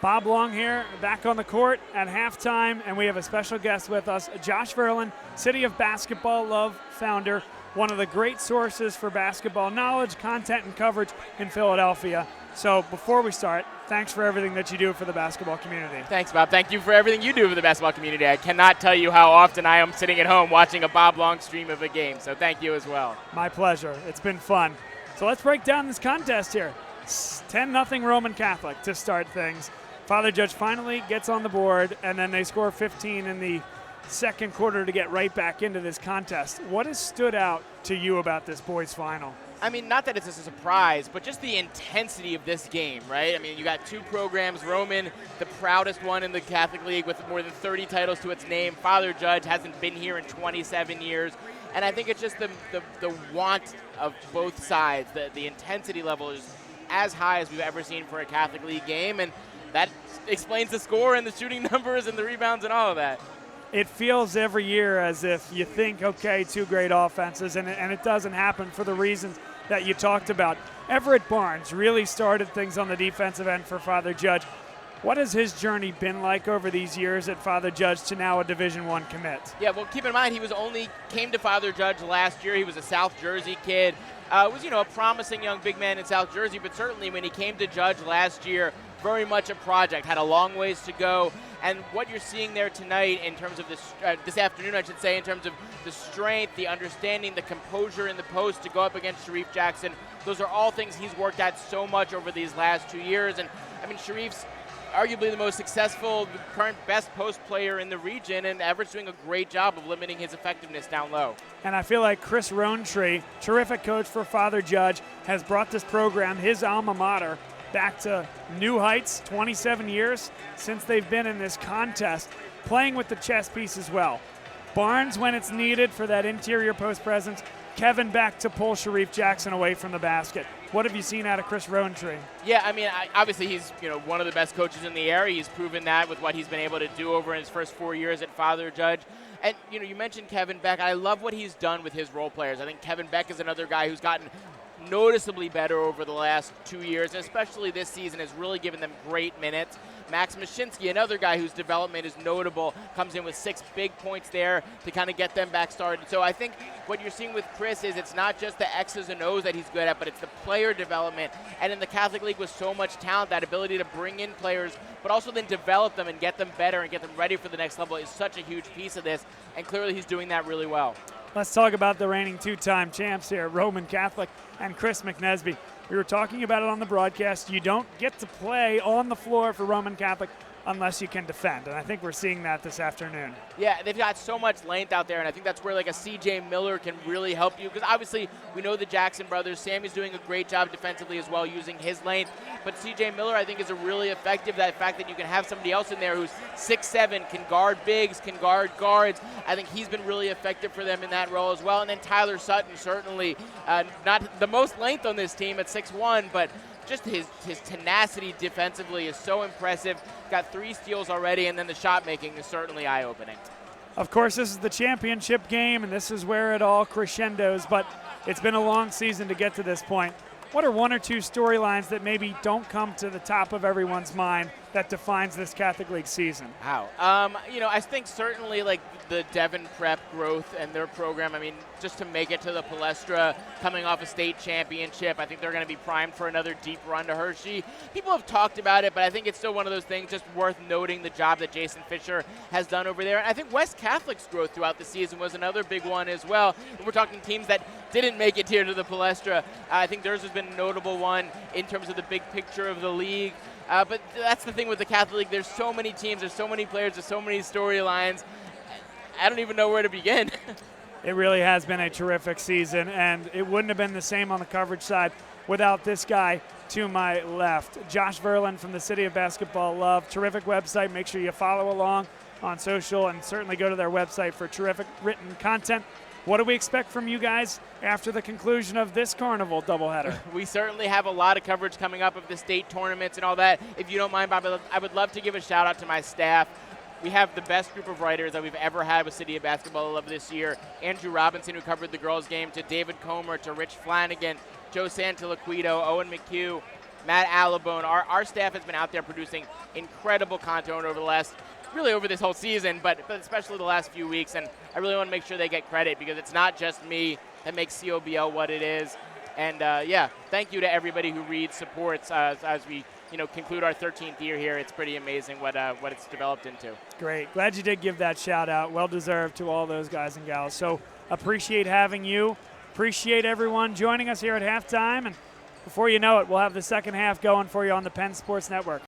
Bob Long here, back on the court at halftime, and we have a special guest with us, Josh Verlin, City of Basketball Love founder, one of the great sources for basketball knowledge, content, and coverage in Philadelphia. So before we start, thanks for everything that you do for the basketball community. Thanks, Bob. Thank you for everything you do for the basketball community. I cannot tell you how often I am sitting at home watching a Bob Long stream of a game, so thank you as well. My pleasure. It's been fun. So let's break down this contest here. It's 10-0 Roman Catholic to start things. Father Judge finally gets on the board, and then they score 15 in the second quarter to get right back into this contest. What has stood out to you about this boys' final? I mean, not that it's a surprise, but just the intensity of this game, right? I mean, you got two programs. Roman, the proudest one in the Catholic League with more than 30 titles to its name. Father Judge hasn't been here in 27 years. And I think it's just the want of both sides. The intensity level is as high as we've ever seen for a Catholic League game, and that explains the score and the shooting numbers and the rebounds and all of that. It feels every year as if you think, okay, two great offenses, and it doesn't happen for the reasons that you talked about. Everett Barnes really started things on the defensive end for Father Judge. What has his journey been like over these years at Father Judge to now a Division I commit? Yeah, well, keep in mind he came to Father Judge last year. He was a South Jersey kid. Was a promising young big man in South Jersey, but certainly when he came to Judge last year, very much a project, had a long ways to go. And what you're seeing there tonight in terms of this afternoon, I should say, in terms of the strength, the understanding, the composure in the post to go up against Sharif Jackson, those are all things he's worked at so much over these last 2 years. And, I mean, Sharif's arguably the most successful, current best post player in the region, and Everett's doing a great job of limiting his effectiveness down low. And I feel like Chris Rowntree, terrific coach for Father Judge, has brought this program, his alma mater, back to new heights. 27 years since they've been in this contest, playing with the chess piece as well. Barnes when it's needed for that interior post presence. Kevin back to pull Sharif Jackson away from the basket. What have you seen out of Chris Rowntree? Yeah, I mean, obviously he's one of the best coaches in the area. He's proven that with what he's been able to do over in his first 4 years at Father Judge. And you mentioned Kevin Beck. I love what he's done with his role players. I think Kevin Beck is another guy who's gotten noticeably better over the last 2 years, and especially this season has really given them great minutes. Max Mashinsky, another guy whose development is notable, comes in with 6 big points there to kind of get them back started. So I think what you're seeing with Chris is it's not just the X's and O's that he's good at, but it's the player development. And in the Catholic League with so much talent, that ability to bring in players, but also then develop them and get them better and get them ready for the next level is such a huge piece of this. And clearly he's doing that really well. Let's talk about the reigning two-time champs here, Roman Catholic and Chris McNesby. We were talking about it on the broadcast. You don't get to play on the floor for Roman Catholic unless you can defend, and I think we're seeing that this afternoon. Yeah, they've got so much length out there, and I think that's where like a C.J. Miller can really help you, because obviously we know the Jackson brothers. Sammy's doing a great job defensively as well, using his length, but C.J. Miller I think is a really effective, that fact that you can have somebody else in there who's 6'7", can guard bigs, can guard guards. I think he's been really effective for them in that role as well. And then Tyler Sutton, certainly not the most length on this team at 6'1", but just his tenacity defensively is so impressive. Got 3 steals already, and then the shot making is certainly eye-opening. Of course, this is the championship game, and this is where it all crescendos, but it's been a long season to get to this point. What are 1 or 2 storylines that maybe don't come to the top of everyone's mind that defines this Catholic League season? Wow. I think certainly like the Devon Prep growth and their program. I mean, just to make it to the Palestra, coming off a state championship, I think they're going to be primed for another deep run to Hershey. People have talked about it, but I think it's still one of those things just worth noting the job that Jason Fisher has done over there. And I think West Catholic's growth throughout the season was another big one as well. And we're talking teams that didn't make it here to the Palestra. I think theirs has been a notable one in terms of the big picture of the league. But that's the thing with the Catholic League. There's so many teams, there's so many players, there's so many storylines. I don't even know where to begin. It really has been a terrific season, and it wouldn't have been the same on the coverage side without this guy to my left. Josh Verlin from the City of Basketball Love. Terrific website. Make sure you follow along on social and certainly go to their website for terrific written content. What do we expect from you guys after the conclusion of this Carnival doubleheader? We certainly have a lot of coverage coming up of the state tournaments and all that. If you don't mind, Bob, I would love to give a shout out to my staff. We have the best group of writers that we've ever had with City of Basketball Love this year. Andrew Robinson, who covered the girls' game, to David Comer, to Rich Flanagan, Joe Santiliquido, Owen McHugh. Matt Allabone. Our staff has been out there producing incredible content over the last, really over this whole season, but especially the last few weeks. And I really want to make sure they get credit because it's not just me that makes COBL what it is. And yeah, thank you to everybody who reads, supports as we conclude our 13th year here. It's pretty amazing what it's developed into. Great. Glad you did give that shout out. Well deserved to all those guys and gals. So appreciate having you. Appreciate everyone joining us here at halftime. And before you know it, we'll have the second half going for you on the Penn Sports Network.